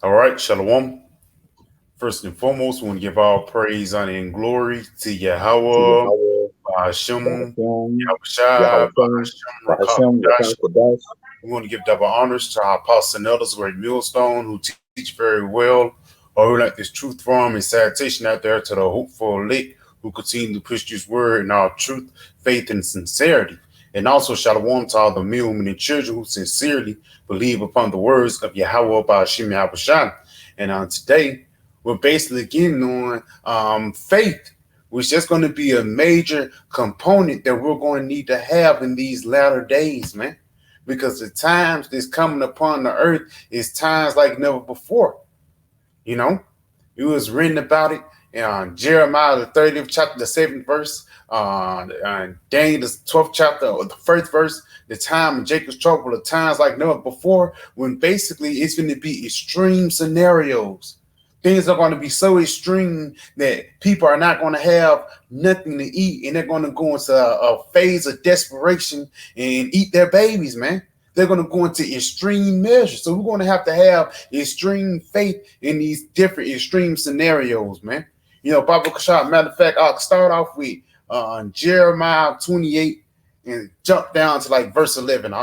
All right, Shalom. First and foremost, we want to give all praise, honor, and glory to to Yahweh, Yahweh, Hashem, Bahashem, Yahushua, Yahweh, Hashem, Bahashem, Rakakadash. Rakakadash. We want to give double honors to our apostles and elders, great millstone, who teach very well, or who like this truth from and salutation out there to the hopeful elect who continue to push this word in all truth, faith, and sincerity. And also, shalom to all the men, women, and children who sincerely believe upon the words of Yahweh Bahashem Yahushua. And today, we're basically getting on faith, which is going to be a major component that we're going to need to have in these latter days, man. Because the times that's coming upon the earth is times like never before. You know, it was written about it in Jeremiah the 30th chapter, the 7th verse, Daniel the 12th chapter, or the first verse, the time of Jacob's trouble, the times like never before, when basically it's going to be extreme scenarios. Things are going to be so extreme that people are not going to have nothing to eat, and they're going to go into a phase of desperation and eat their babies, man. They're going to go into extreme measures. So we're going to have extreme faith in these different extreme scenarios, man. You know, Baba Kashab, matter of fact, I'll start off with Jeremiah 28 and jump down to like verse 11.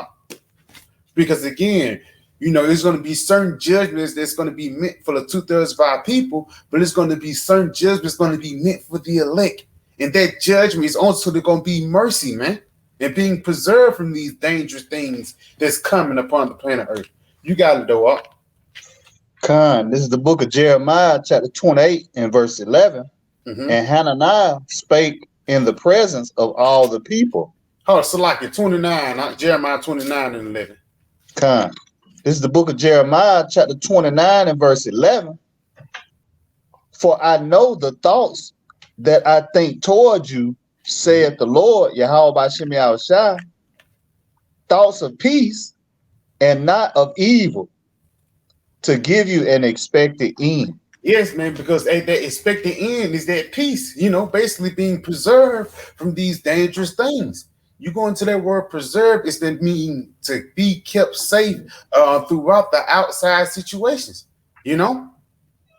Because again, you know, there's going to be certain judgments that's going to be meant for the 2/3 of our people, but it's going to be certain judgments going to be meant for the elect. And that judgment is also going to be mercy, man, and being preserved from these dangerous things that's coming upon the planet Earth. You got it, though, up. Khan, this is the book of Jeremiah, chapter 28 and verse 11. Mm-hmm. And Hananiah spake in the presence of all the people. Oh, so like 29, Jeremiah 29 and 11. Khan, this is the book of Jeremiah, chapter 29 and verse 11. For I know the thoughts that I think toward you, saith the Lord, Yahweh Bashem Yahushua, thoughts of peace and not of evil, to give you an expected end. Yes, man, because that expected end is that peace, you know, basically being preserved from these dangerous things. You go into that word preserve, it's the mean to be kept safe throughout the outside situations, you know?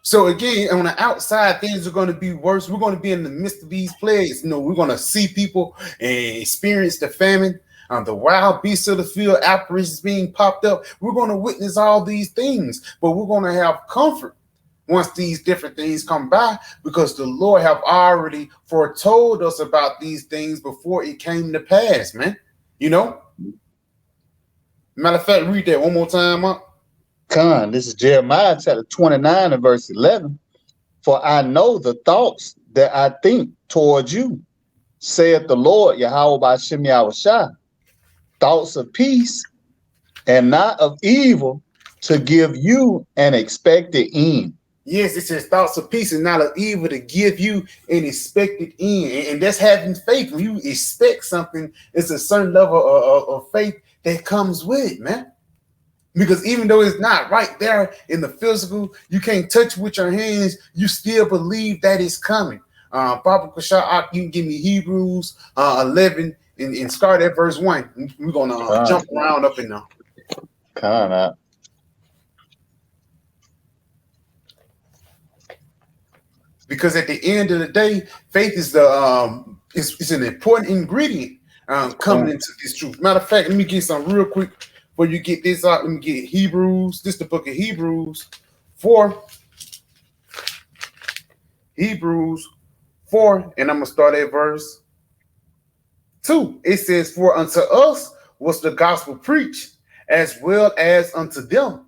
So again, on the outside, things are going to be worse. We're going to be in the midst of these plagues. You know, we're going to see people and experience the famine, the wild beasts of the field, apparitions being popped up. We're going to witness all these things, but we're going to have comfort once these different things come by, because the Lord have already foretold us about these things before it came to pass, man. You know? Matter of fact, read that one more time, up. Khan, this is Jeremiah chapter 29 and verse 11. For I know the thoughts that I think toward you, saith the Lord, Yahweh Bashem Yahushua, thoughts of peace and not of evil, to give you an expected end. Yes, it says thoughts of peace and not of evil, to give you an expected end. And that's having faith. When you expect something, it's a certain level of faith that comes with it, man. Because even though it's not right there in the physical, you can't touch with your hands, you still believe that it's coming. Baba Kashah, you can give me Hebrews 11 and start at verse 1. We're going to jump around up in there. Khan, Because at the end of the day, faith is the it's an important ingredient coming into this truth. Matter of fact, let me get some real quick before you get this out. Let me get Hebrews. This is the book of Hebrews 4. Hebrews 4, and I'm gonna start at verse 2. It says, "For unto us was the gospel preached, as well as unto them,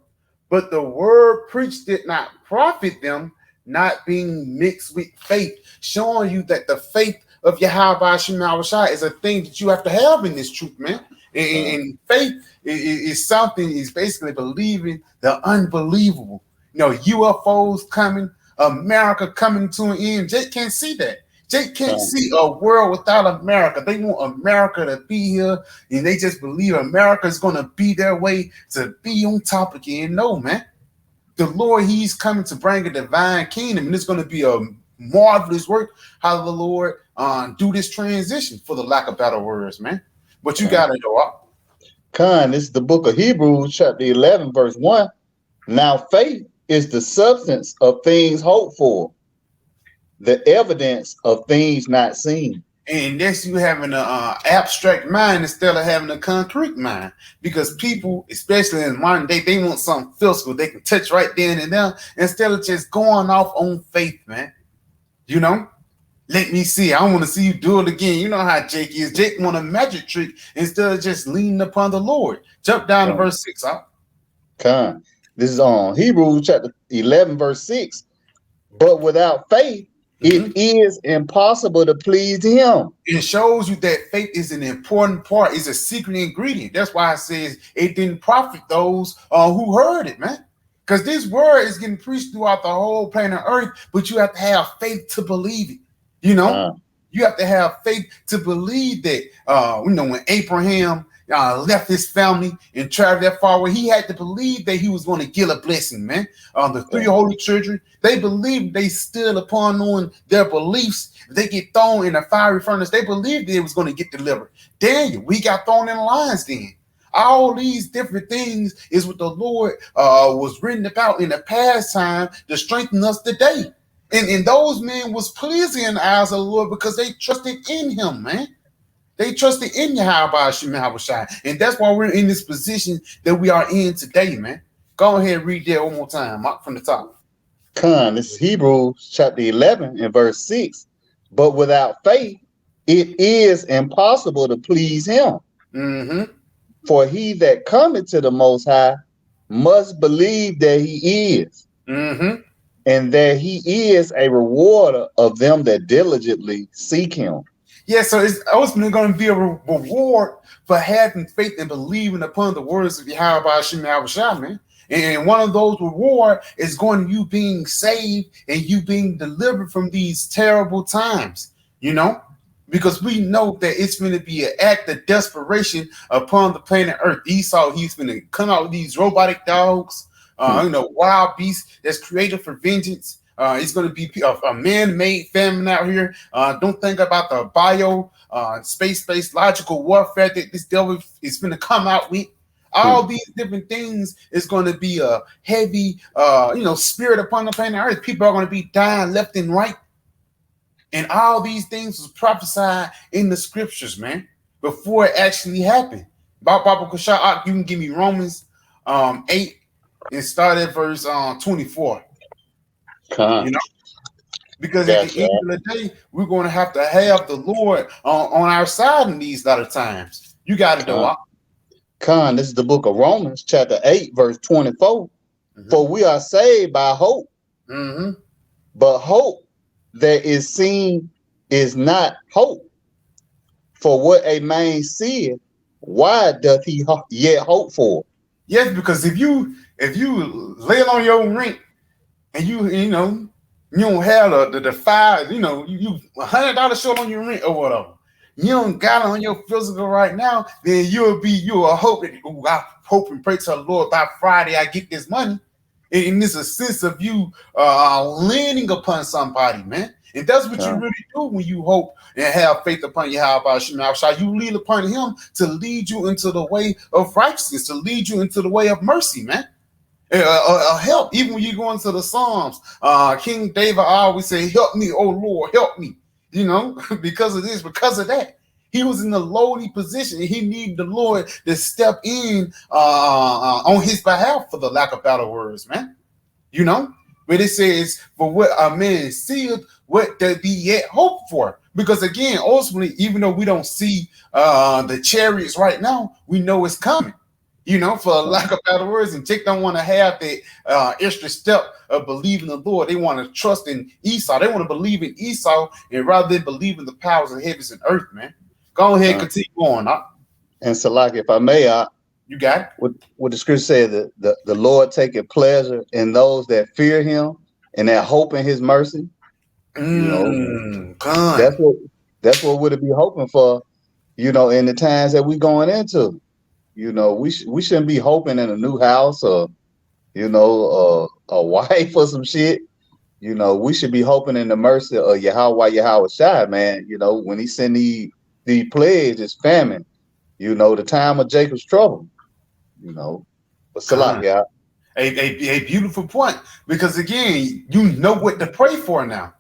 but the word preached did not profit them, not being mixed with faith," showing you that the faith of Yahweh Shemawashai is a thing that you have to have in this truth, man. And faith is something, is basically believing the unbelievable. You know, UFOs coming, America coming to an end. Jake can't see that. Jake can't see a world without America. They want America to be here, and they just believe America is going to be their way to be on top again. No, man. The Lord, he's coming to bring a divine kingdom, and it's going to be a marvelous work how the Lord do this transition, for the lack of better words, man. But you got to go up. Khan, this is the book of Hebrews, chapter 11, verse 1. Now faith is the substance of things hoped for, the evidence of things not seen. And that's you having an abstract mind instead of having a concrete mind. Because people, especially in modern day, they want something physical they can touch right then and there instead of just going off on faith, man. You know? Let me see. I want to see you do it again. You know how Jake is. Jake want a magic trick instead of just leaning upon the Lord. Jump down to verse 6. Huh? Con. This is on Hebrews chapter 11, verse 6. But without faith, it is impossible to please him. It shows you that faith is an important part. It's a secret ingredient. That's why it says it didn't profit those who heard it, man. Because this word is getting preached throughout the whole planet Earth, but you have to have faith to believe it. You know, you have to have faith to believe that, when Abraham left his family and traveled that far away, he had to believe that he was going to get a blessing, man. The three holy children, they believed they stood upon on their beliefs. If they get thrown in a fiery furnace, they believed they was going to get delivered. Daniel, we got thrown in the lions den. All these different things is what the Lord was written about in the past time to strengthen us today. And those men was pleasing in the eyes of the Lord because they trusted in him, man. They trusted in Yahweh. And that's why we're in this position that we are in today, man. Go ahead and read that one more time, Mark, from the top. Con, this is Hebrews chapter 11 and verse 6. But without faith, it is impossible to please him. For he that cometh to the Most High must believe that he is. And that he is a rewarder of them that diligently seek him. Yeah, so it's ultimately going to be a reward for having faith and believing upon the words of Yahweh, man. And one of those reward is going to you being saved and you being delivered from these terrible times, you know, because we know that it's going to be an act of desperation upon the planet Earth. Esau, he's going to come out with these robotic dogs. Wild beast that's created for vengeance. It's going to be a man-made famine out here. Don't think about the space-based logical warfare that this devil is going to come out with. All these different things is going to be a heavy, spirit upon the planet Earth. People are going to be dying left and right. And all these things was prophesied in the scriptures, man, before it actually happened. Baba Kashak, you can give me Romans 8 and start at verse 24. Because at the end of the day, we're going to have the Lord on our side in these latter times. You got it, though. This is the book of Romans, chapter 8, verse 24. For we are saved by hope. But hope that is seen is not hope. For what a man seeth, why doth he yet hope for? Yes, because if you lay it on your rent and you don't have the five, you $100 short on your rent or whatever, you don't got it on your physical right now, then you'll hope that I hope and pray to the Lord by Friday I get this money. And it's a sense of you leaning upon somebody, man. And that's what you really do when you hope and have faith upon Yahweh. You lean upon him to lead you into the way of righteousness, to lead you into the way of mercy, man. Help. Even when you go into the Psalms, King David always say, help me, oh Lord, help me. Because of this, because of that. He was in a lowly position and he needed the Lord to step in on his behalf, for the lack of better words, man. But it says, for what a man seeth, what does he yet hope for? Because again, ultimately, even though we don't see the chariots right now, we know it's coming. For lack of better words, and Jake don't want to have that extra step of believing the Lord. They want to trust in Esau. They want to believe in Esau, and rather than believe in the powers of heavens and earth, man. Go ahead, continue on. And Salaki, if I may, you got it. What the scripture said, the Lord taketh pleasure in those that fear him and that hope in his mercy. That's what we'd be hoping for, in the times that we're going into. We shouldn't be hoping in a new house or, a wife or some shit. We should be hoping in the mercy of Yahweh Shai, man. When he send the plagues, it's famine. The time of Jacob's trouble. But Salaki, A beautiful point, because again, you know what to pray for now.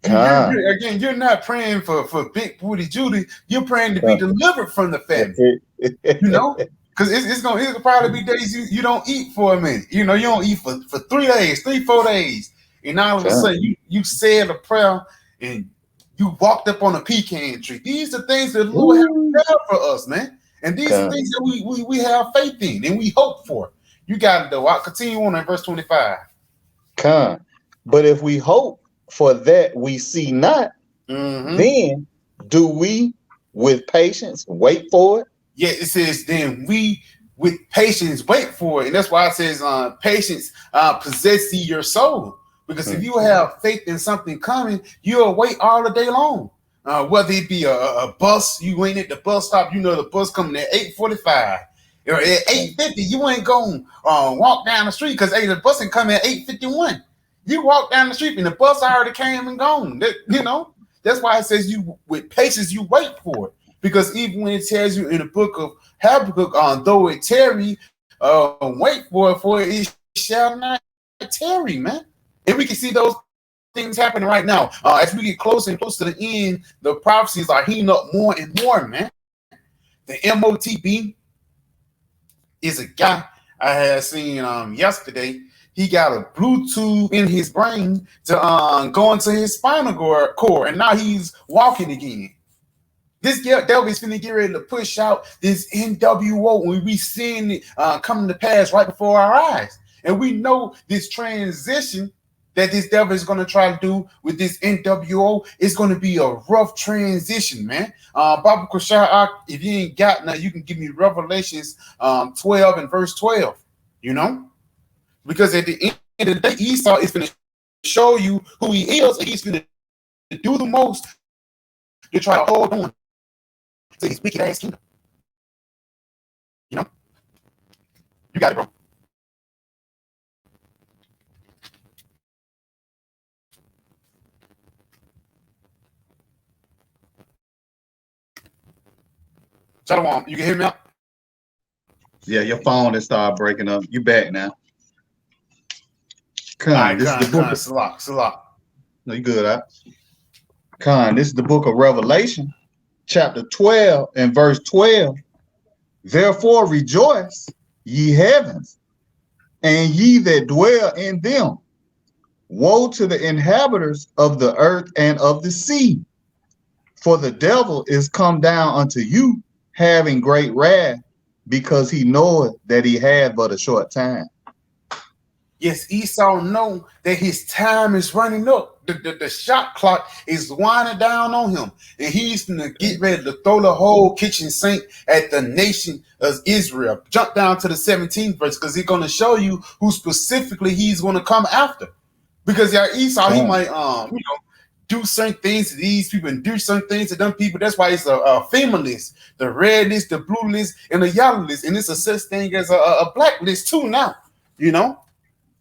You're not praying for big booty Judy. You're praying to be delivered from the famine. You know, because it'll probably be days you don't eat for a minute. You know, you don't eat for 3 days, 4 days, and all of a sudden you said a prayer and you walked up on a pecan tree. These are things that the Lord has prepared for us, man. And these are things that we have faith in and we hope for. You got it though. I'll continue on in verse 25. But if we hope for that we see not, then do we with patience wait for it? Yeah, it says then we with patience wait for it. And that's why it says patience possess your soul. Because if you have faith in something coming, you'll wait all the day long. Whether it be a bus, you ain't at the bus stop, you know the bus coming at 8:45. Or at 8:50, you ain't going walk down the street because the bus ain't coming at 8:51. You walk down the street and the bus already came and gone. You know, that's why it says you with patience you wait for it. Because even when it tells you in the book of Habakkuk, though it tarry, wait for it shall not tarry, man. And we can see those things happening right now. As we get closer and closer to the end, the prophecies are heating up more and more, man. The MOTB is a guy I had seen yesterday. He got a Bluetooth in his brain to go into his spinal cord, and now he's walking again. This devil is finna get ready to push out this NWO when we seeing it coming to pass right before our eyes. And we know this transition that this devil is going to try to do with this NWO is going to be a rough transition, man. Baba Kushai, if you ain't got now, you can give me Revelations 12 and verse 12, you know? Because at the end of the day, Esau is going to show you who he is, and he's going to do the most to try to hold on to his wicked ass kingdom. You know? You got it, bro. Shalom, you can hear me out? Yeah, your phone has started breaking up. You back now. Khan, this is the book of Salak. No, you good, huh? Khan, this is the book of Revelation, chapter 12 and verse 12. Therefore rejoice, ye heavens, and ye that dwell in them. Woe to the inhabitants of the earth and of the sea, for the devil is come down unto you, having great wrath, because he knoweth that he had but a short time. Yes, Esau know that his time is running up. The shot clock is winding down on him, and he's gonna get ready to throw the whole kitchen sink at the nation of Israel. Jump down to the 17th verse, because he's gonna show you who specifically he's gonna come after. Because Esau, he might do certain things to these people and do certain things to them people. That's why it's a FEMA list, the red list, the blue list, and the yellow list, and it's a such thing as a black list too now. You know.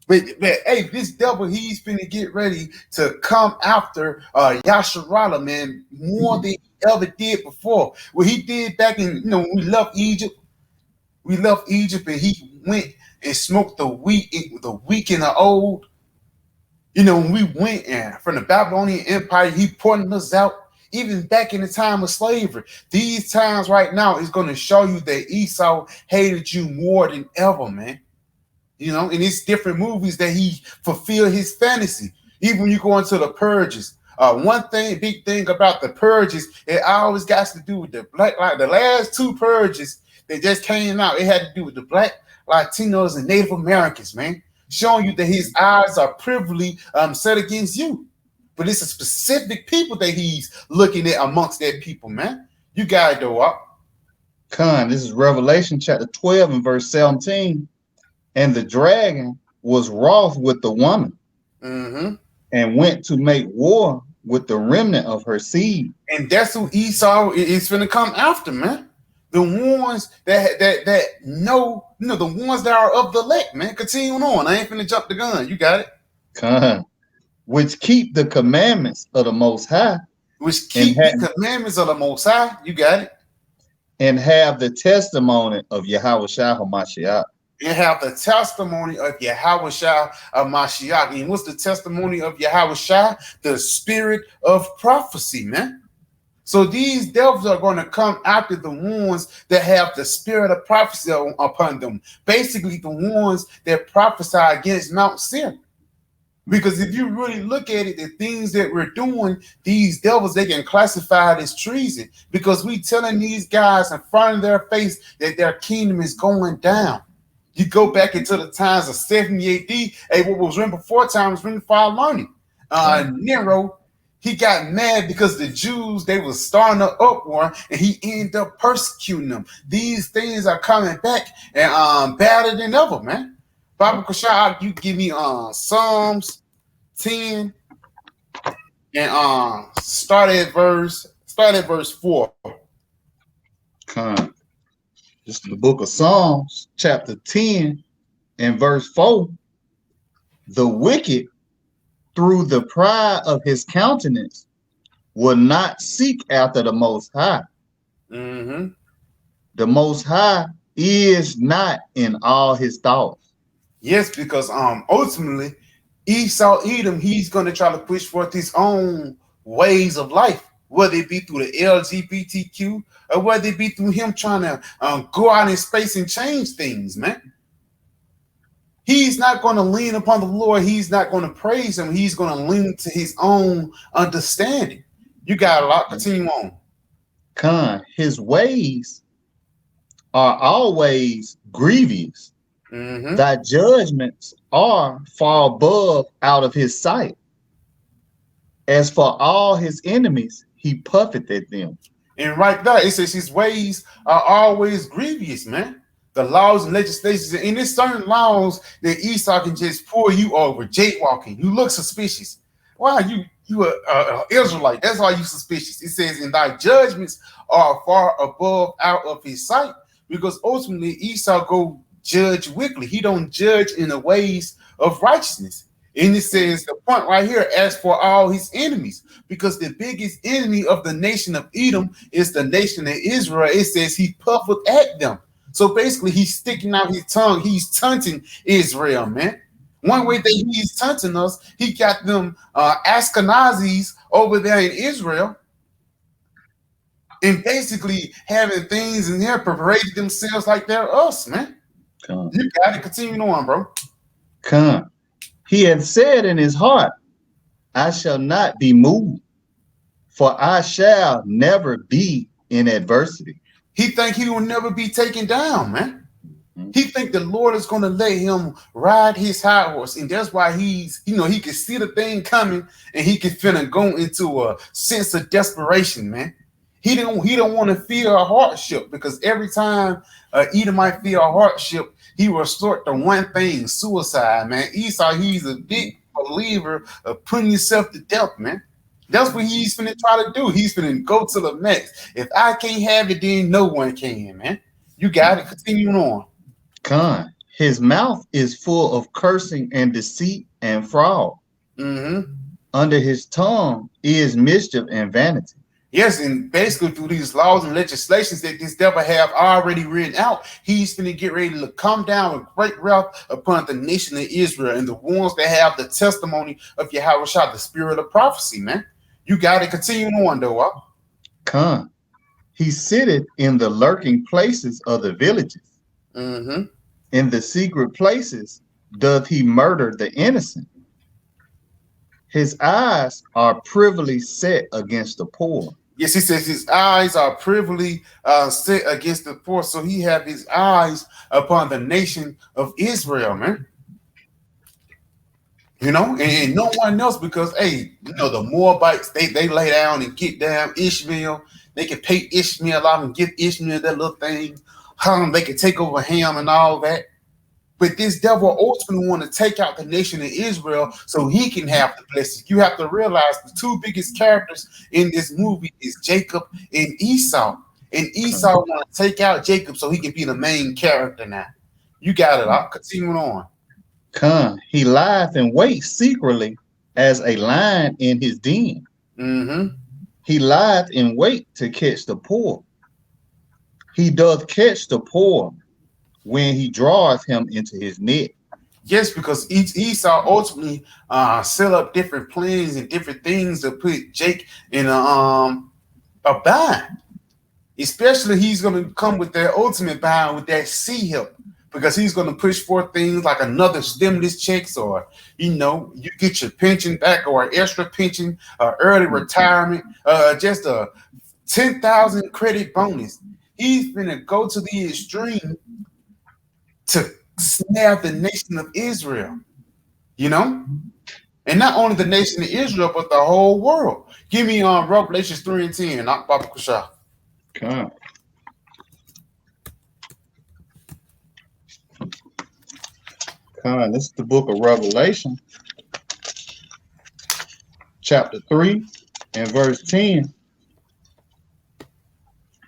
But hey, this devil, he's finna get ready to come after Yasharallah, man, more than he ever did before. What he did back in, when we left Egypt, and he went and smoked the weak and the old. When we went from the Babylonian Empire, he pointed us out, even back in the time of slavery. These times right now is going to show you that Esau hated you more than ever, man. In these different movies that he fulfilled his fantasy. Even when you go into the purges, big thing about the purges, it always got to do with the black. Like the last 2 purges that just came out, it had to do with the black, Latinos, and Native Americans, man, showing you that his eyes are privily set against you. But it's a specific people that he's looking at amongst that people, man. You got it, though. Khan, this is Revelation chapter 12 and verse 17. And the dragon was wroth with the woman and went to make war with the remnant of her seed. And that's who Esau is going to come after, man. The ones that know, the ones that are of the elect, man. Continue on. I ain't finna jump the gun. You got it. Which keep the commandments of the Most High. Which keep the commandments of the Most High. You got it. And have the testimony of Yahweh Shah HaMashiach. and have the testimony of Yahweh Shai of Mashiach. And what's the testimony of Yahweh Shai? The spirit of prophecy, man. So these devils are going to come after the ones that have the spirit of prophecy upon them. Basically, the ones that prophesy against Mount Seir. Because if you really look at it, the things that we're doing, these devils, they can classify it as treason. Because we telling these guys in front of their face that their kingdom is going down. You go back into the times of 70 AD. Hey, what was written before time was written for our learning. Nero, he got mad because the Jews, they was starting an uproar, and he ended up persecuting them. These things are coming back and badder than ever, man. Baba Kashai, you give me Psalms 10 and start at verse 4. This is the book of Psalms, chapter 10 and verse 4. The wicked, through the pride of his countenance, will not seek after the Most High. Mm-hmm. The Most High is not in all his thoughts. Yes, because ultimately Esau Edom, he's going to try to push forth his own ways of life, whether it be through the LGBTQ or whether it be through him trying to go out in space and change things, man. He's not going to lean upon the Lord. He's not going to praise him. He's going to lean to his own understanding. You got a lot. Continue on. His ways are always grievous. Mm-hmm. Thy judgments are far above out of his sight. As for all his enemies, he puffeth at them. And right there, it says his ways are always grievous, man. The laws and legislations, and there's certain laws that Esau can just pull you over, jaywalking. You look suspicious. Wow, you are Israelite. That's why you suspicious. It says, and thy judgments are far above out of his sight. Because ultimately Esau go judge wickedly. He don't judge in the ways of righteousness. And it says the point right here, as for all his enemies, because the biggest enemy of the nation of Edom is the nation of Israel. It says he puffeth at them. So basically he's sticking out his tongue. He's taunting Israel, man. One way that he's taunting us, he got them Ashkenazis over there in Israel, and basically having things in there paraded themselves like they're us, man. You got to continue on, bro. He had said in his heart, I shall not be moved, for I shall never be in adversity. He think he will never be taken down, man. He think the Lord is going to let him ride his high horse, and that's why he's, he can see the thing coming, and he can finna go into a sense of desperation, man. He don't want to feel a hardship, because every time Edom might feel a hardship, he will resort to one thing: suicide, man. Esau, he's a big believer of putting yourself to death, man. That's what he's finna try to do. He's finna go to the max. If I can't have it, then no one can, man. You got to continue on. His mouth is full of cursing and deceit and fraud. Mm-hmm. Under his tongue is mischief and vanity. Yes, and basically through these laws and legislations that this devil have already written out, he's going to get ready to come down with great wrath upon the nation of Israel and the ones that have the testimony of Yahweh Shai, the spirit of prophecy, man. You got to continue on, though. He sitteth in the lurking places of the villages. Mm-hmm. In the secret places doth he murder the innocent. His eyes are privily set against the poor. Yes, he says his eyes are privily set against the poor. So he have his eyes upon the nation of Israel, man. And no one else, because the Moabites, they lay down and get down Ishmael. They can pay Ishmael out and give Ishmael that little thing. They can take over Ham and all that. But this devil ultimately want to take out the nation of Israel so he can have the blessing. You have to realize the two biggest characters in this movie is Jacob and Esau. And Esau want to take out Jacob so he can be the main character now. You got it. I'll continue on. He lieth in wait secretly as a lion in his den. Mm-hmm. He lieth in wait to catch the poor. He doth catch the poor when he draweth him into his net. Yes, because Esau ultimately set up different plans and different things to put Jake in a bind. Especially he's going to come with that ultimate bind with that sea help, because he's going to push for things like another stimulus checks, or you get your pension back, or an extra pension, early retirement, just a 10,000 credit bonus. He's going to go to the extreme to snare the nation of Israel, and not only the nation of Israel, but the whole world. Give me Revelations 3 and 10, not Baba Kushah. Come. This is the book of Revelation, chapter 3 and verse 10.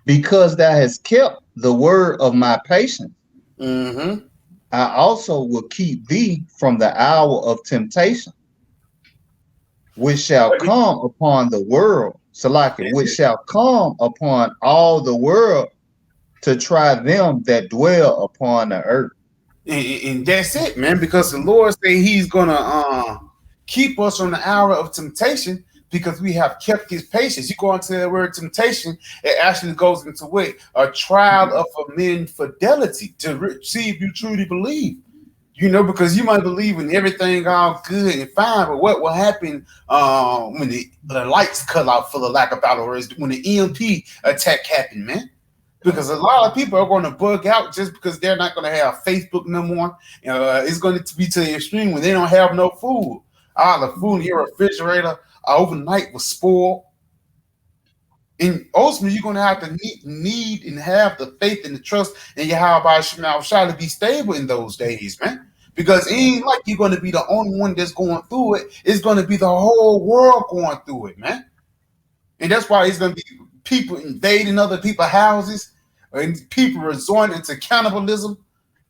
Because thou hast kept the word of my patience, I also will keep thee from the hour of temptation, which shall come upon the world, which shall come upon all the world to try them that dwell upon the earth. And that's it, man, because the Lord said he's going to keep us from the hour of temptation because we have kept his patience. You go into the word temptation, it actually goes into a trial of a man's fidelity to see if you truly believe. Because you might believe in everything all good and fine, but what will happen when the lights cut out, for the lack of better words, when the EMP attack happened, man? Because a lot of people are going to bug out just because they're not going to have Facebook no more. It's going to be to the extreme when they don't have no food. The food in your refrigerator overnight was spoiled. And ultimately, you're going to have to need and have the faith and the trust in Yahweh Shema Shai to be stable in those days, man. Because it ain't like you're going to be the only one that's going through it. It's going to be the whole world going through it, man. And that's why it's going to be people invading other people's houses, and people resorting into cannibalism.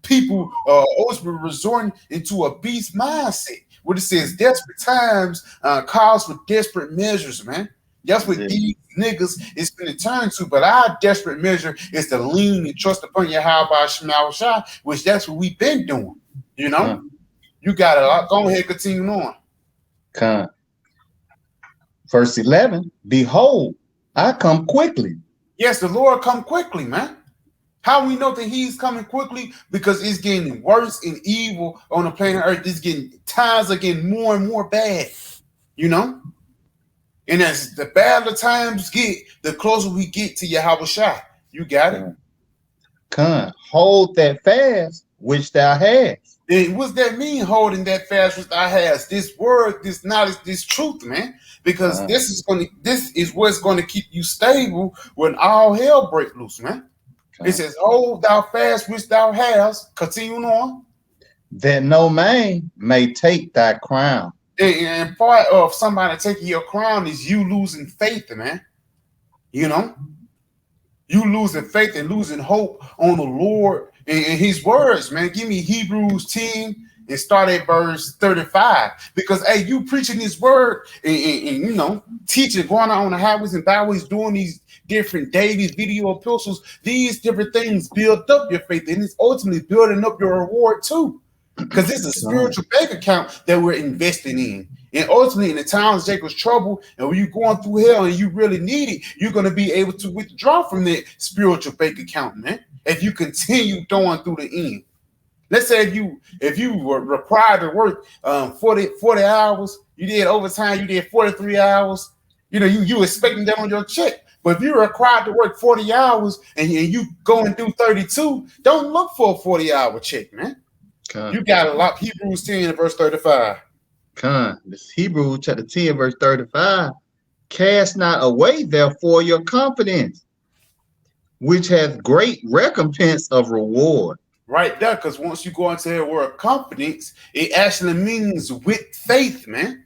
People ultimately resorting into a beast mindset. What it says, desperate times calls for desperate measures, man. That's what these niggas is going to turn to. But our desperate measure is to lean and trust upon Yahweh Shema Shai, which that's what we've been doing. You got a lot. Go ahead, continue on. Verse 11, behold, I come quickly. Yes, the Lord come quickly, man. How we know that he's coming quickly? Because it's getting worse and evil on the planet Earth. Times are getting more and more bad, And as the badder times get, the closer we get to Yahweh Shai. You got it. Hold that fast which thou hast. And what's that mean, holding that fast which thou hast? This word, this knowledge, this truth, man. Because this is what's going to keep you stable when all hell break loose, man. It says, hold thou fast which thou hast. Continue on. That no man may take thy crown. And part of somebody taking your crown is you losing faith, man. You losing faith and losing hope on the Lord and his words, man. Give me Hebrews 10 and start at verse 35. Because, hey, you preaching his word and teaching, going out on the highways and byways, doing these different daily video epistles, these different things build up your faith, and it's ultimately building up your reward too. Because it's a spiritual bank account that we're investing in. And ultimately, in the times of Jacob's trouble, and when you're going through hell and you really need it, you're going to be able to withdraw from that spiritual bank account, man, if you continue going through the end. Let's say if you were required to work 40 hours, you did overtime, you did 43 hours, you expecting that on your check. But if you're required to work 40 hours and you going through 32, don't look for a 40-hour check, man. You got a lot. Hebrews 10 verse 35. This Hebrews chapter 10 verse 35. Cast not away therefore your confidence, which hath great recompense of reward. Right there, because once you go into the word confidence, it actually means with faith, man.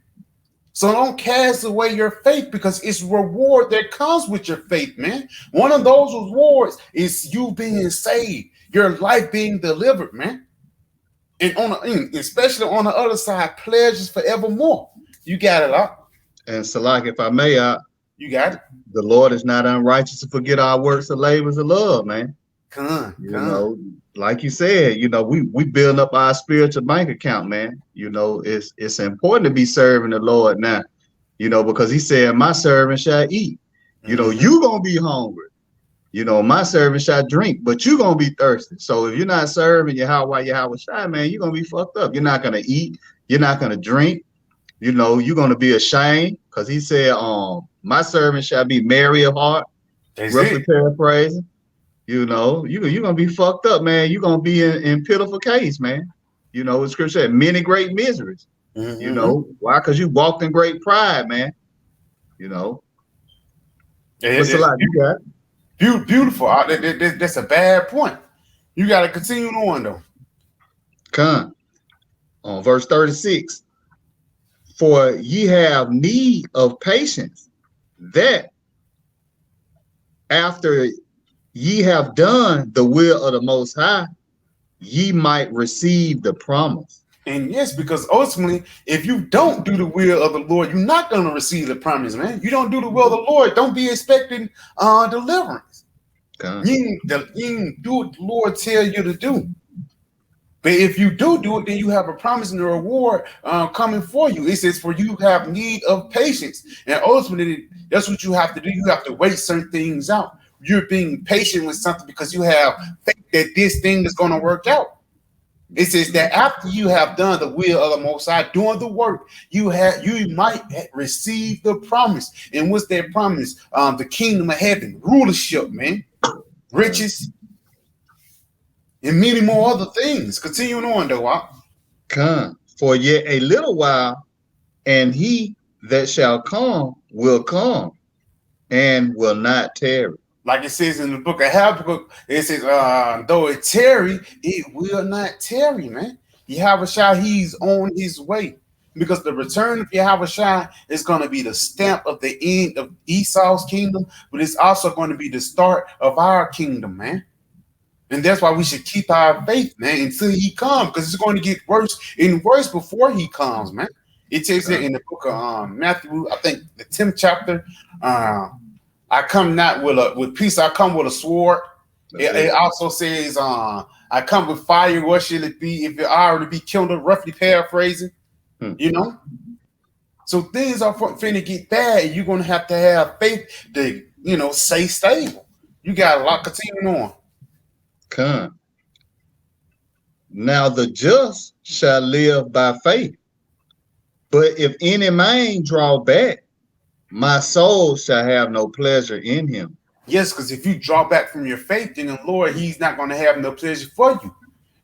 So don't cast away your faith, because it's reward that comes with your faith, man. One of those rewards is you being saved, your life being delivered, man. And especially on the other side, pleasures forevermore. You got it, up. And Salak, if I may, you got it. The Lord is not unrighteous to forget our works of labors of love, man. You know, like you said, you know, we build up our spiritual bank account, man. You know, it's important to be serving the Lord now, you know, because he said, my servant shall eat. You know, you gonna be hungry. You know, my servant shall drink, but you gonna be thirsty. So if you're not serving Yahweh Shai, man, you're gonna be fucked up. You're not gonna eat, you're not gonna drink, you know, you're gonna be ashamed, because he said, my servant shall be merry of heart, roughly paraphrasing. You know, you're gonna be fucked up, man. You're gonna be in pitiful case, man. You know, the scripture said many great miseries. You know, why? Because you walked in great pride, man. You know. What's a lot you got? Beautiful. That's a bad point. You got to continue on, though. Come on, verse 36. For ye have need of patience, that after ye have done the will of the Most High, ye might receive the promise. And yes, because ultimately, if you don't do the will of the Lord, you're not going to receive the promise, man. You don't do the will of the Lord, don't be expecting deliverance. You do what the Lord tell you to do. But if you do it, then you have a promise and a reward coming for you. It says, for you have need of patience. And ultimately, that's what you have to do. You have to wait certain things out. You're being patient with something because you have faith that this thing is going to work out. It says that after you have done the will of the Most High, doing the work, you might receive the promise. And what's that promise? The kingdom of heaven, rulership, man, riches, and many more other things. Continuing on, though. Come, for yet a little while, and he that shall come will come, and will not tarry. Like it says in the book of Habakkuk, it says, though it tarry, it will not tarry, man. Yahweh Shai, he's on his way. Because the return of Yahweh Shai is going to be the stamp of the end of Esau's kingdom, but it's also going to be the start of our kingdom, man. And that's why we should keep our faith, man, until he comes, because it's going to get worse and worse before he comes, man. It tells it in the book of Matthew, I think the 10th chapter, I come not with peace, I come with a sword. It also says, I come with fire, what shall it be if it already be killed, roughly paraphrasing, you know? So things are finna get bad, and you're going to have faith to, you know, stay stable. You got a lot continuing on. Come. Now the just shall live by faith, but if any man draw back, my soul shall have no pleasure in him. Yes, because if you draw back from your faith in the Lord, he's not going to have no pleasure for you.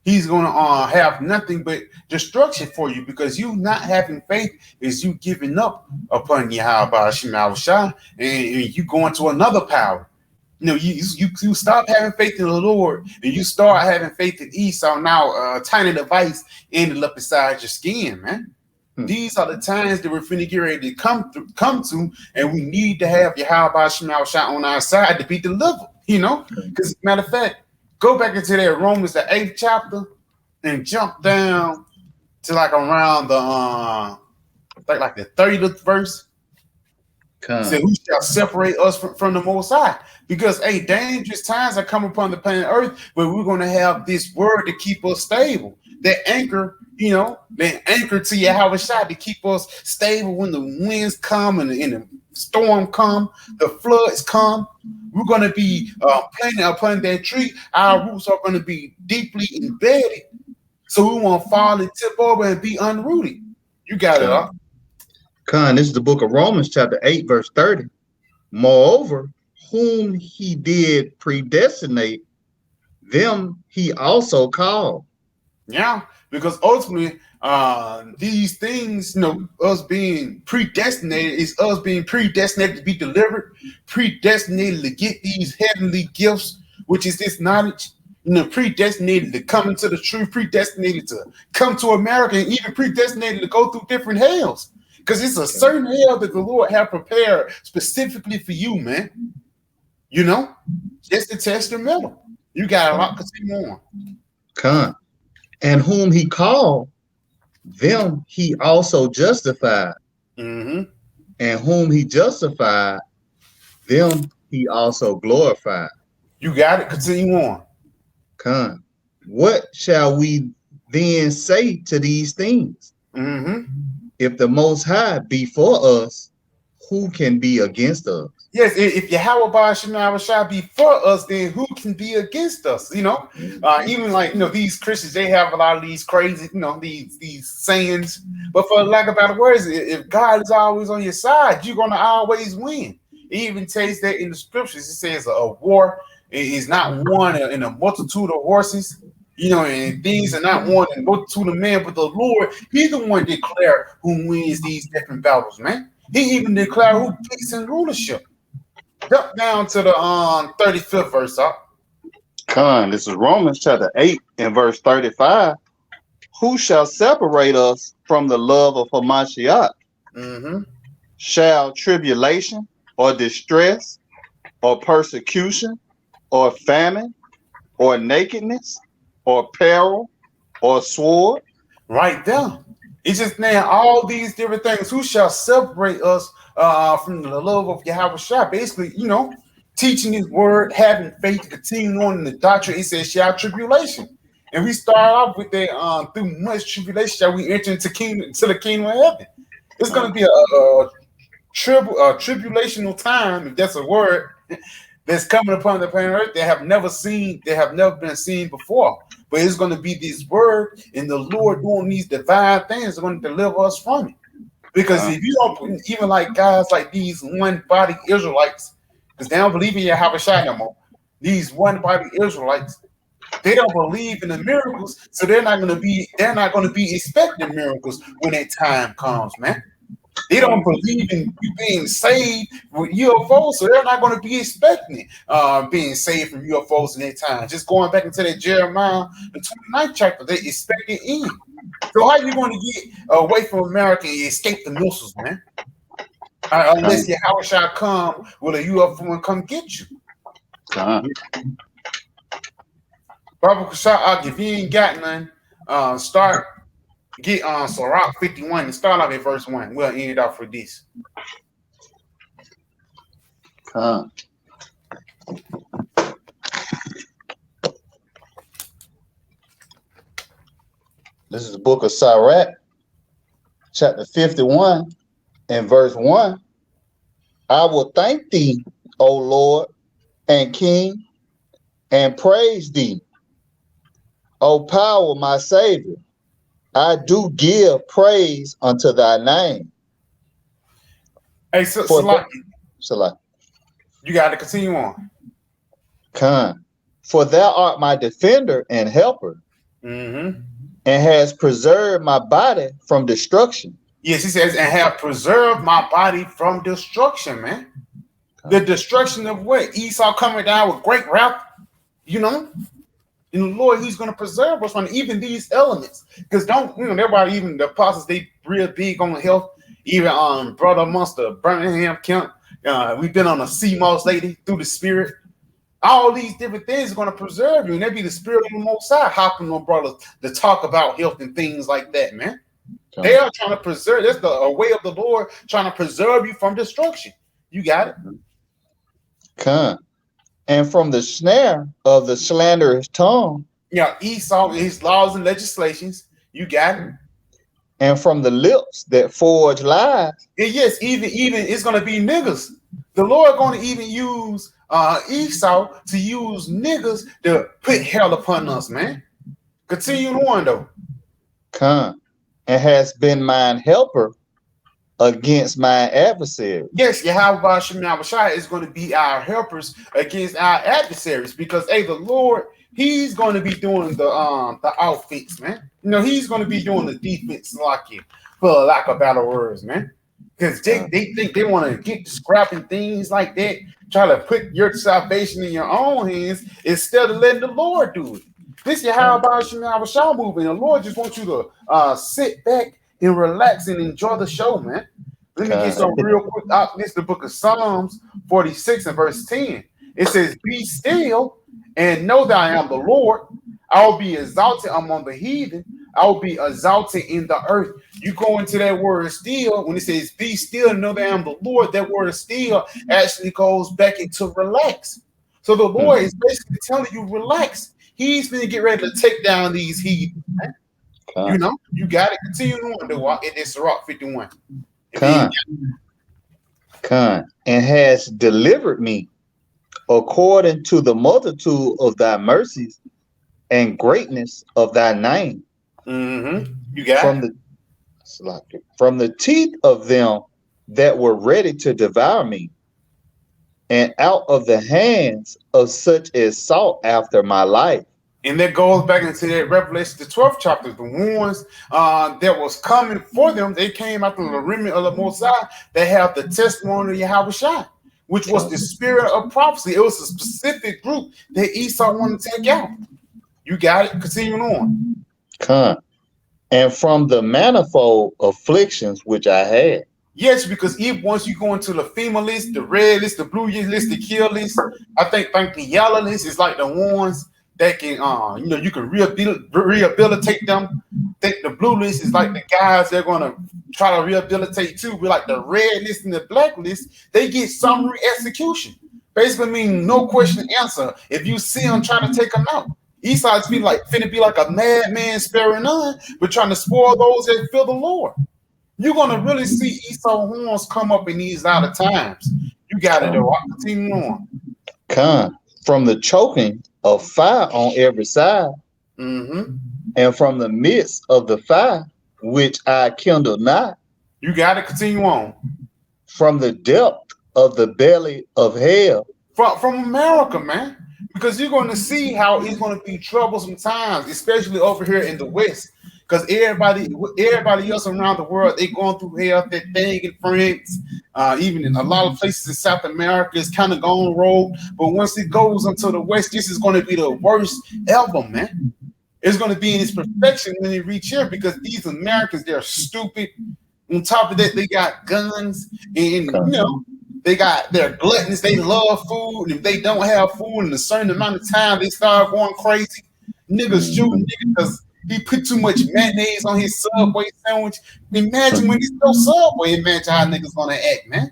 He's going to have nothing but destruction for you, because you not having faith is you giving up upon Yahweh Shai, and you going to another power. You know, you stop having faith in the Lord, and you start having faith in Esau. Now, a tiny device ended up inside your skin, man. These are the times that we're finna get ready to come to, and we need to have Yahweh Shai on our side to be delivered, you know? Because, matter of fact, go back into that Romans, the 8th chapter, and jump down to like around the like the 30th verse. So who shall separate us from the Most High? Because dangerous times are coming upon the planet Earth, but we're going to have this word to keep us stable. That anchor, you know, that anchor to Yahweh Shai to keep us stable when the winds come and the storm come, the floods come. We're going to be planted upon that tree. Our roots are going to be deeply embedded, so we won't fall and tip over and be unrooted. You got it, huh? This is the book of Romans, chapter 8, verse 30. Moreover, whom he did predestinate, them he also called. Yeah, because ultimately, these things, you know, us being predestinated is us being predestinated to be delivered, predestinated to get these heavenly gifts, which is this knowledge, you know, predestinated to come into the truth, predestinated to come to America, and even predestinated to go through different hells. Because it's a certain hell that the Lord have prepared specifically for you, man. You know, just to test your metal. You got a lot to continue on. And whom he called, them he also justified. And whom he justified, them he also glorified. You got it. Continue on. Con. What shall we then say to these things? Mm-hmm. If the Most High be for us, who can be against us? Yes, if Yahweh shall be for us, then who can be against us? You know, even like these Christians, they have a lot of these crazy, these sayings. But for lack of better words, if God is always on your side, you're gonna always win. It even tells that in the scriptures. It says a war is not won in a multitude of horses. And things are not won in a multitude of men, but the Lord, He's the one declare who wins these different battles, man. He even declare who gets in rulership. Jump down to the 35th verse, up. Con, this is Romans chapter 8 and verse 35. Who shall separate us from the love of Hamashiach? Mm-hmm. Shall tribulation or distress or persecution or famine or nakedness or peril or sword? Right there. It's just now all these different things. Who shall separate us from the love of Yahweh Shah? Basically, teaching His word, having faith, to continue on in the doctrine. It says, shall tribulation. And we start off with that through much tribulation shall we enter into the kingdom of heaven. It's going to be a tribulational time, if that's a word, that's coming upon the planet Earth. They have never been seen before. But it's going to be this word, and the Lord doing these divine things are going to deliver us from it. Because if you don't, even like guys like these one-body Israelites, because they don't believe in Yahweh Shai no more, these one-body Israelites, they don't believe in the miracles, so they're not going to be expecting miracles when that time comes, man. They don't believe in you being saved with UFOs, so they're not going to be expecting being saved from UFOs in that time. Just going back into that Jeremiah, the 29th chapter, they expect it in. So how you going to get away from America and escape the missiles, man? Unless Yahweh shall come with a UFO and come get you. Baba Kashak, if you ain't got none, get on Sirach 51 and start off at verse 1. We'll end it off with this. This is the book of Sirach, chapter 51 and verse 1. I will thank thee, O Lord and King, and praise thee, O power, my Savior. I do give praise unto thy name. Hey, so you got to continue on. For thou art my defender and helper, and has preserved my body from destruction. Yes, he says, and have preserved my body from destruction, man. The destruction of what? Esau coming down with great wrath, And the Lord, He's going to preserve us from even these elements. Because everybody, even the apostles, they real big on health. Even Brother Monster, Birmingham Kemp, we've been on a CMOS lately through the Spirit. All these different things are going to preserve you. And there be the Spirit of the Most High hopping on brothers to talk about health and things like that, man. They are trying to preserve. That's the way of the Lord trying to preserve you from destruction. You got it. And from the snare of the slanderous tongue. Esau, his laws and legislations. You got it. And from the lips that forge lies. And yes, even it's going to be niggas. The Lord going to even use Esau to use niggas to put hell upon us, man. Continue on, though. And has been mine helper against my adversary. Yes, Yahweh Shai is going to be our helpers against our adversaries because, the Lord, He's going to be doing the outfits, man. He's going to be doing the defense locking, for lack of better words, man. Because they think they want to get to scrapping things like that, try to put your salvation in your own hands instead of letting the Lord do it. This is how about Shah moving. The Lord just wants you to sit back and relax and enjoy the show, man. Let me get some real quick. This is the book of Psalms 46 and verse 10. It says, be still and know that I am the Lord. I will be exalted among the heathen. I will be exalted in the earth. You go into that word still, when it says be still and know that I am the Lord, that word still actually goes back into relax. So the Lord is basically telling you relax. He's going to get ready to take down these heathens. You know, you got to continue on to walk. It is Sirach 51. And has delivered me according to the multitude of thy mercies and greatness of thy name. You got from the teeth of them that were ready to devour me, and out of the hands of such as sought after my life. And that goes back into that Revelation, the 12th chapter. The ones that was coming for them, they came after the remnant of the Most High. They have the testimony of Yahweh Shai, which was the spirit of prophecy. It was a specific group that Esau wanted to take out. You got it. Continuing on. And from the manifold afflictions which I had. Yes, because if once you go into the FEMA list, the red list, the blue list, the kill list, I think the yellow list is like the ones that can, you can rehabilitate them. I think the blue list is like the guys they're going to try to rehabilitate too. But like the red list and the black list, they get summary execution. Basically mean no question answer. If you see them trying to take them out. Esau's finna be like a madman sparing none, but trying to spoil those that fear the Lord. You're gonna really see Esau horns come up in these latter times. You got it though. I'll continue on. From the choking of fire on every side, and from the midst of the fire which I kindle not. You got to continue on. From the depth of the belly of hell. From America, man. Because you're going to see how it's going to be troublesome times, especially over here in the West. Because everybody else around the world, they going through hell, that thing in France, even in a lot of places in South America, it's kind of gone rogue. But once it goes into the West, this is going to be the worst ever, man. It's going to be in its perfection when they reach here, because these Americans, they're stupid. On top of that, they got guns, and they're gluttonous. They love food, and if they don't have food in a certain amount of time, they start going crazy. Niggas shooting niggas because he put too much mayonnaise on his Subway sandwich. Imagine when he's no Subway. Imagine how niggas gonna act, man.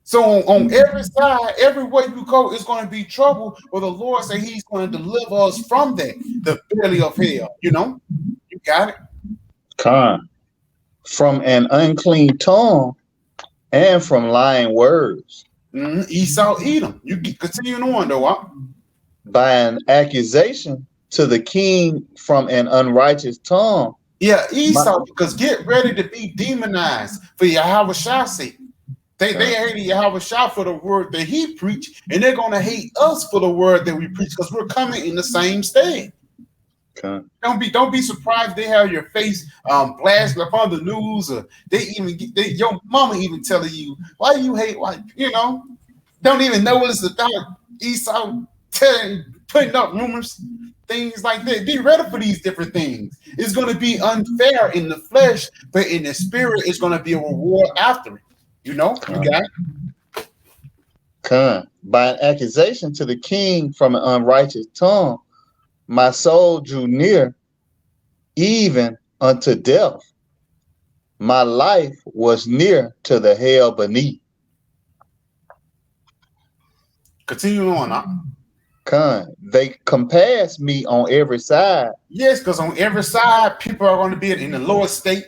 So on every side, everywhere you go, it's gonna be trouble. But the Lord said He's going to deliver us from that, the belly of hell. You got it. From an unclean tongue and from lying words. Esau, Edom. You continuing on though. By an accusation to the king from an unrighteous tongue. Yeah, Esau, because get ready to be demonized for Yahweh Shai's sake. They hated Yahweh Shai for the word that he preached, and they're going to hate us for the word that we preach, because we're coming in the same state. Don't be surprised they have your face blasted upon the news, or your mama even telling you why you hate don't even know what it's about. Esau putting up rumors, things like that. Be ready for these different things. It's going to be unfair in the flesh, but in the spirit, it's going to be a reward after it. You got it. By an accusation to the king from an unrighteous tongue, my soul drew near, even unto death. My life was near to the hell beneath. Continue on. They compass me on every side. Yes, because on every side, people are going to be in the lower state.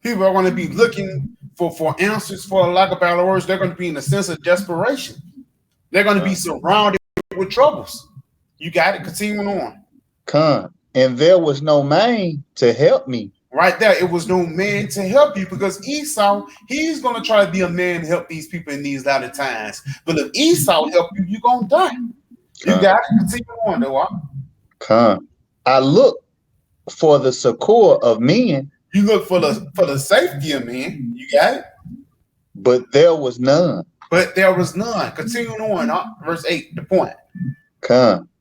People are going to be looking for answers, for a lack of better words. They're going to be in a sense of desperation. They're going to be surrounded with troubles. You got it. Continuing on. And there was no man to help me. Right there, it was no man to help you, because Esau, he's going to try to be a man to help these people in these latter times. But if Esau help you, you're going to die. You got it. Continue on, though. I look for the succor of men. You look for the safety of men. You got it. But there was none. Continuing on, verse 8, the point.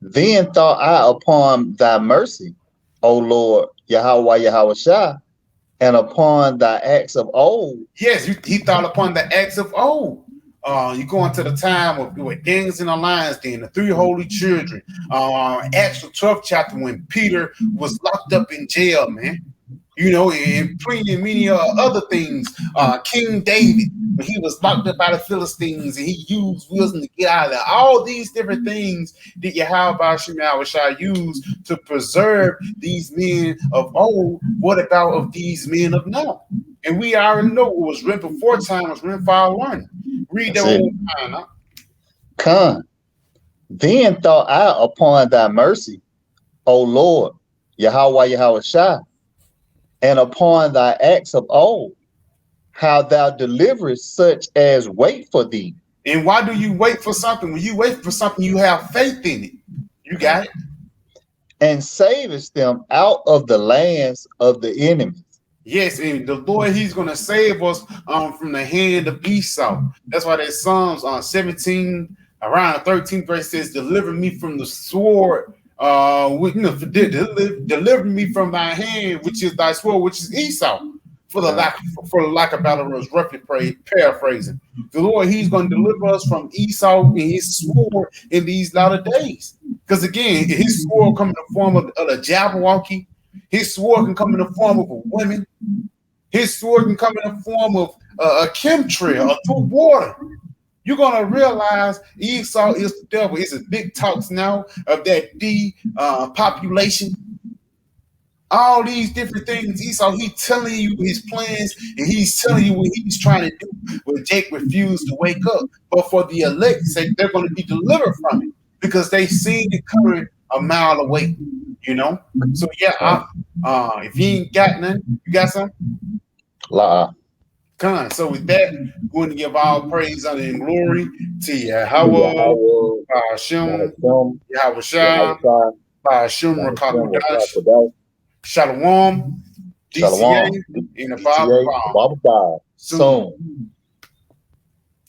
Then thought I upon thy mercy, O Lord, Yahweh Shai, and upon thy acts of old. Yes, he thought upon the acts of old. You go into the time with gangs and alliance, then the three holy children. Acts the 12th chapter when Peter was locked up in jail, man. You know, and plenty many other things. King David, when he was locked up by the Philistines, and he used wisdom to get out of there. All these different things that Yahweh shall use to preserve these men of old. What about of these men of now? And we already know what was written before time was written for our learning. Read that one time. Huh? Con. Then thought I upon thy mercy, O Lord, Yahweh Shai, and upon thy acts of old, how thou deliverest such as wait for thee. And why do you wait for something? When you wait for something, you have faith in it. You got it. And savest them out of the lands of the enemies. Yes, and the Lord, He's going to save us from the hand of Esau. That's why that Psalms 17, around 13th verse says, "Deliver me from the sword, deliver me from thy hand, which is thy sword, which is Esau." For the lack of battle was roughly paraphrasing. The Lord, He's going to deliver us from Esau and his sword in these latter days. Because again, his sword come in the form of a Jabberwocky. His sword can come in the form of a woman. His sword can come in the form of a chemtrail, or through water. You're going to realize Esau is the devil. It's a big talks now of that population. All these different things, Esau, he's telling you his plans, and he's telling you what he's trying to do. But Jake refused to wake up. But for the elect sake, they're going to be delivered from it because they seen it coming a mile away. You know? So yeah, if you ain't got none, you got something? La. Con. So with that, we're going to give all praise, honor, and glory to Yahweh, Hashem, Yahweh Shai, Hashem, Rakakadash, Shalom, DCA, and the Bible. Soon.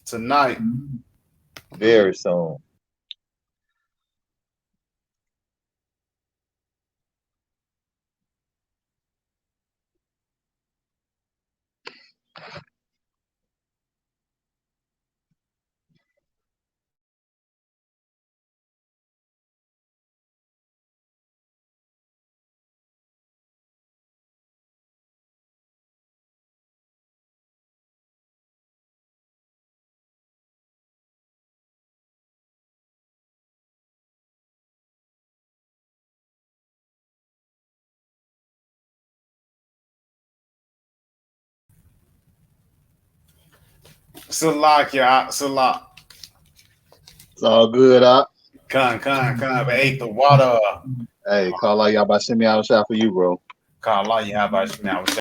Tonight. Very soon. Salak. It's all good, Con. But ate the water. Hey, call out y'all by Shimmy out shot for you, bro. Call out y'all by Shimmy out.